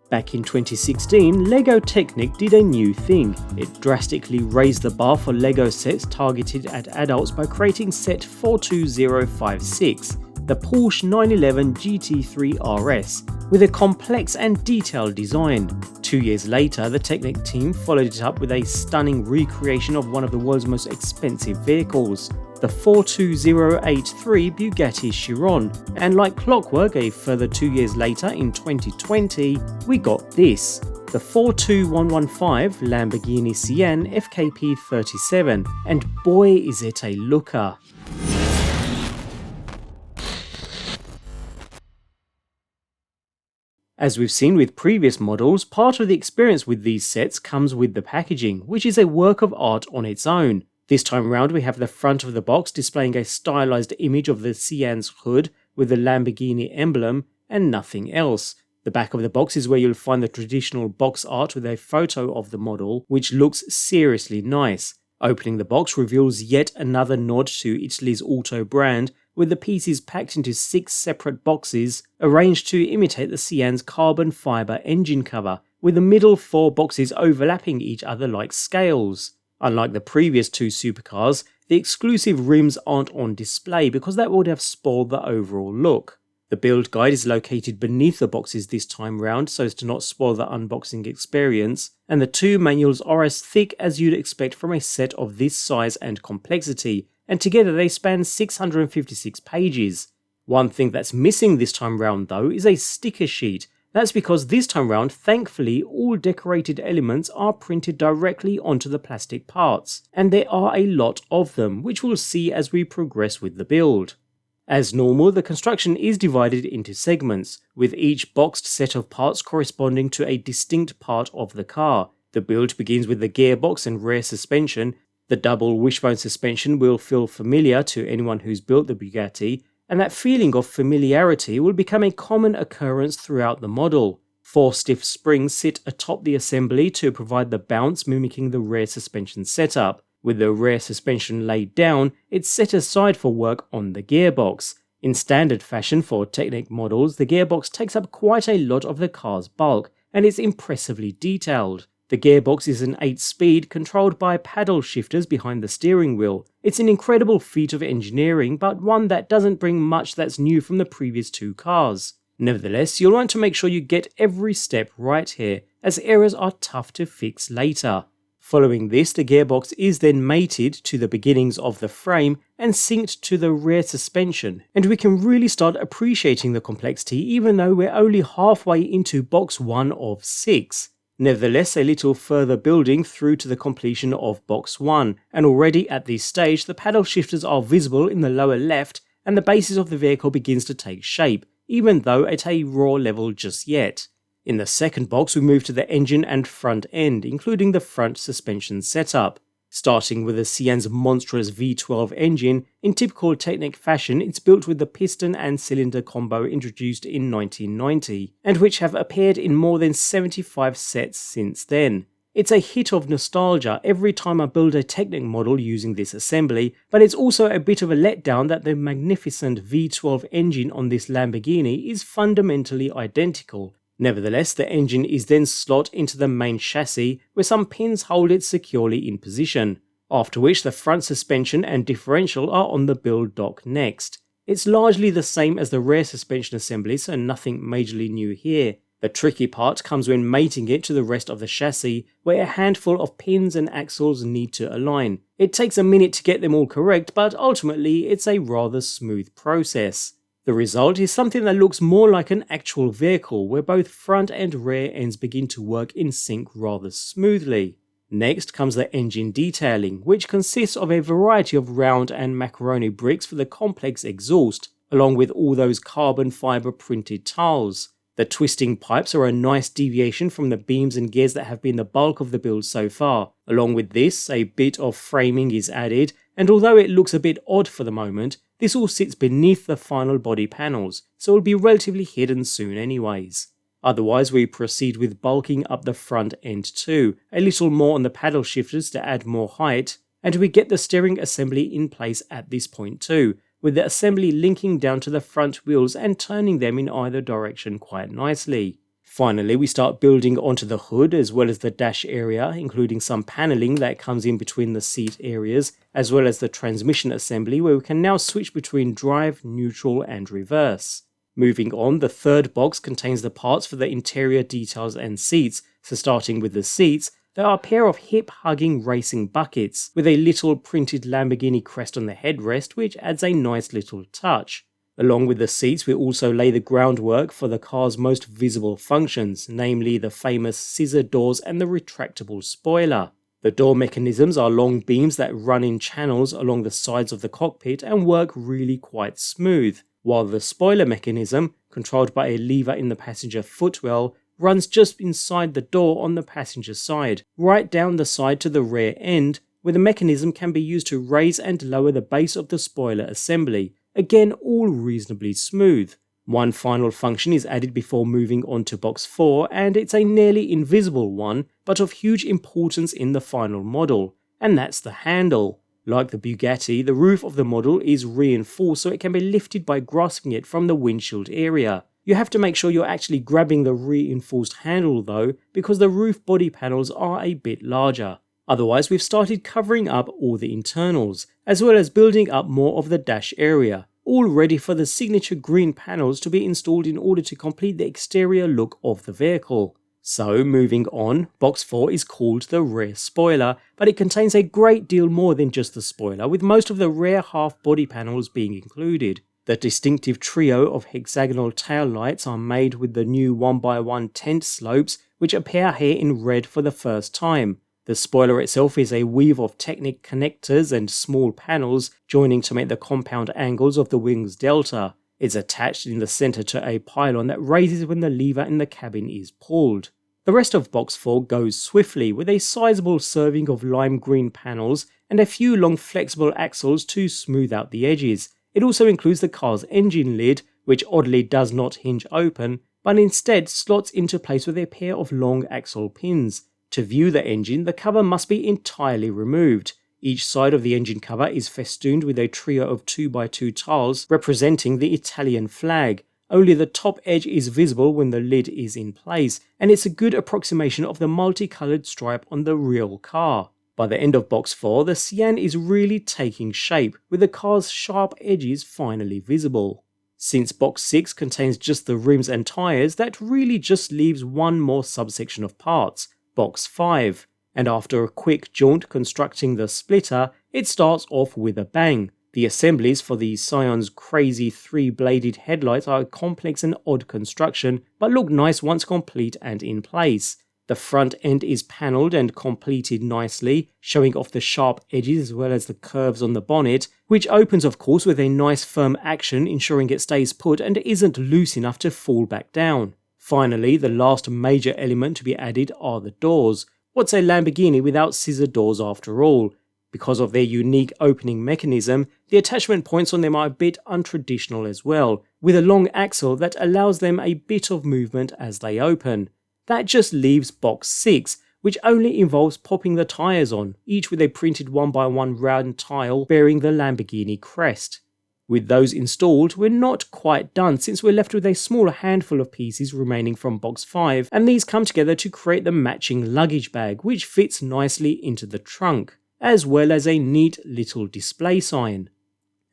Back in 2016, LEGO Technic did a new thing. It drastically raised the bar for LEGO sets targeted at adults by creating set 42056, the Porsche 911 GT3 RS, with a complex and detailed design. 2 years later, the Technic team followed it up with a stunning recreation of one of the world's most expensive vehicles, the 42083 Bugatti Chiron, and like clockwork a further 2 years later in 2020, we got this, the 42115 Lamborghini Sian FKP37, and boy is it a looker. As we've seen with previous models, part of the experience with these sets comes with the packaging, which is a work of art on its own. This time round we have the front of the box displaying a stylized image of the Sián's hood with the Lamborghini emblem and nothing else. The back of the box is where you'll find the traditional box art with a photo of the model, which looks seriously nice. Opening the box reveals yet another nod to Italy's auto brand, with the pieces packed into 6 separate boxes, arranged to imitate the Sián's carbon fibre engine cover, with the middle 4 boxes overlapping each other like scales. Unlike the previous 2 supercars, the exclusive rims aren't on display because that would have spoiled the overall look. The build guide is located beneath the boxes this time round so as to not spoil the unboxing experience, and the 2 manuals are as thick as you'd expect from a set of this size and complexity, and together they span 656 pages. One thing that's missing this time round though is a sticker sheet. That's because this time round, thankfully, all decorated elements are printed directly onto the plastic parts, and there are a lot of them, which we'll see as we progress with the build. As normal, the construction is divided into segments, with each boxed set of parts corresponding to a distinct part of the car. The build begins with the gearbox and rear suspension. The double wishbone suspension will feel familiar to anyone who's built the Bugatti, and that feeling of familiarity will become a common occurrence throughout the model. 4 stiff springs sit atop the assembly to provide the bounce mimicking the rear suspension setup. With the rear suspension laid down, it's set aside for work on the gearbox. In standard fashion for Technic models, the gearbox takes up quite a lot of the car's bulk, and it's impressively detailed. The gearbox is an 8-speed controlled by paddle shifters behind the steering wheel. It's an incredible feat of engineering, but one that doesn't bring much that's new from the previous 2 cars. Nevertheless, you'll want to make sure you get every step right here, as errors are tough to fix later. Following this, the gearbox is then mated to the beginnings of the frame and synced to the rear suspension, and we can really start appreciating the complexity even though we're only halfway into box 1 of 6. Nevertheless, a little further building through to the completion of box 1, and already at this stage the paddle shifters are visible in the lower left and the basis of the vehicle begins to take shape, even though at a raw level just yet. In the second box we move to the engine and front end, including the front suspension setup. Starting with the Sián's monstrous V12 engine, in typical Technic fashion it's built with the piston and cylinder combo introduced in 1990, and which have appeared in more than 75 sets since then. It's a hit of nostalgia every time I build a Technic model using this assembly, but it's also a bit of a letdown that the magnificent V12 engine on this Lamborghini is fundamentally identical. Nevertheless, the engine is then slot into the main chassis where some pins hold it securely in position, after which the front suspension and differential are on the build dock next. It's largely the same as the rear suspension assembly, so nothing majorly new here. The tricky part comes when mating it to the rest of the chassis, where a handful of pins and axles need to align. It takes a minute to get them all correct, but ultimately it's a rather smooth process. The result is something that looks more like an actual vehicle, where both front and rear ends begin to work in sync rather smoothly. Next comes the engine detailing, which consists of a variety of round and macaroni bricks for the complex exhaust, along with all those carbon fibre printed tiles. The twisting pipes are a nice deviation from the beams and gears that have been the bulk of the build so far. Along with this, a bit of framing is added, and although it looks a bit odd for the moment, this all sits beneath the final body panels, so it'll be relatively hidden soon anyways. Otherwise we proceed with bulking up the front end too, a little more on the paddle shifters to add more height, and we get the steering assembly in place at this point too, with the assembly linking down to the front wheels and turning them in either direction quite nicely. Finally, we start building onto the hood as well as the dash area, including some paneling that comes in between the seat areas, as well as the transmission assembly where we can now switch between drive, neutral and reverse. Moving on, the third box contains the parts for the interior details and seats. So starting with the seats, there are a pair of hip-hugging racing buckets with a little printed Lamborghini crest on the headrest, which adds a nice little touch. Along with the seats, we also lay the groundwork for the car's most visible functions, namely the famous scissor doors and the retractable spoiler. The door mechanisms are long beams that run in channels along the sides of the cockpit and work really quite smooth, while the spoiler mechanism, controlled by a lever in the passenger footwell, runs just inside the door on the passenger side, right down the side to the rear end, where the mechanism can be used to raise and lower the base of the spoiler assembly. Again, all reasonably smooth. One final function is added before moving on to box 4, and it's a nearly invisible one, but of huge importance in the final model, and that's the handle. Like the Bugatti, the roof of the model is reinforced so it can be lifted by grasping it from the windshield area. You have to make sure you're actually grabbing the reinforced handle though, because the roof body panels are a bit larger. Otherwise, we've started covering up all the internals, as well as building up more of the dash area, all ready for the signature green panels to be installed in order to complete the exterior look of the vehicle. So, moving on, box 4 is called the rear spoiler, but it contains a great deal more than just the spoiler, with most of the rear half body panels being included. The distinctive trio of hexagonal tail lights are made with the new 1x1 tent slopes, which appear here in red for the first time. The spoiler itself is a weave of Technic connectors and small panels joining to make the compound angles of the wing's delta. It's attached in the center to a pylon that raises when the lever in the cabin is pulled. The rest of box 4 goes swiftly, with a sizable serving of lime green panels and a few long flexible axles to smooth out the edges. It also includes the car's engine lid, which oddly does not hinge open, but instead slots into place with a pair of long axle pins. To view the engine, the cover must be entirely removed. Each side of the engine cover is festooned with a trio of 2x2 tiles representing the Italian flag. Only the top edge is visible when the lid is in place, and it's a good approximation of the multicolored stripe on the real car. By the end of box 4, the Sián is really taking shape, with the car's sharp edges finally visible. Since box 6 contains just the rims and tyres, that really just leaves one more subsection of parts. Box 5, and after a quick jaunt constructing the splitter, it starts off with a bang. The assemblies for the Sián's crazy 3-bladed headlights are a complex and odd construction, but look nice once complete and in place. The front end is panelled and completed nicely, showing off the sharp edges as well as the curves on the bonnet, which opens of course with a nice firm action, ensuring it stays put and isn't loose enough to fall back down. Finally, the last major element to be added are the doors. What's a Lamborghini without scissor doors after all? Because of their unique opening mechanism, the attachment points on them are a bit untraditional as well, with a long axle that allows them a bit of movement as they open. That just leaves box 6, which only involves popping the tyres on, each with a printed 1x1 round tile bearing the Lamborghini crest. With those installed, we're not quite done since we're left with a smaller handful of pieces remaining from box 5, and these come together to create the matching luggage bag, which fits nicely into the trunk, as well as a neat little display sign.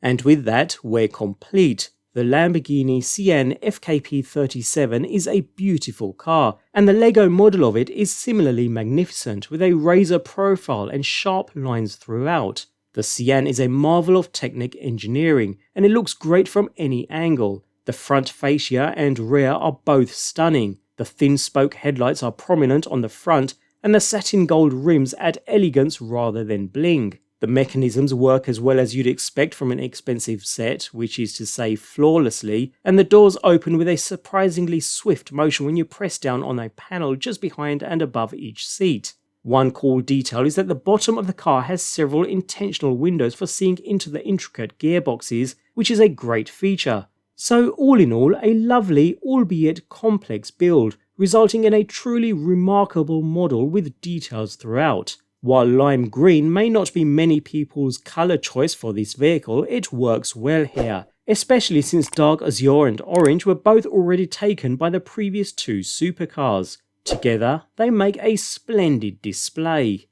And with that, we're complete. The Lamborghini Sian FKP37 is a beautiful car, and the Lego model of it is similarly magnificent, with a razor profile and sharp lines throughout. The Sián is a marvel of Technic engineering, and it looks great from any angle. The front fascia and rear are both stunning. The thin spoke headlights are prominent on the front, and the satin gold rims add elegance rather than bling. The mechanisms work as well as you'd expect from an expensive set, which is to say flawlessly, and the doors open with a surprisingly swift motion when you press down on a panel just behind and above each seat. One cool detail is that the bottom of the car has several intentional windows for seeing into the intricate gearboxes, which is a great feature. So all in all, a lovely, albeit complex build, resulting in a truly remarkable model with details throughout. While lime green may not be many people's colour choice for this vehicle, it works well here, especially since dark azure and orange were both already taken by the previous two supercars. Together, they make a splendid display.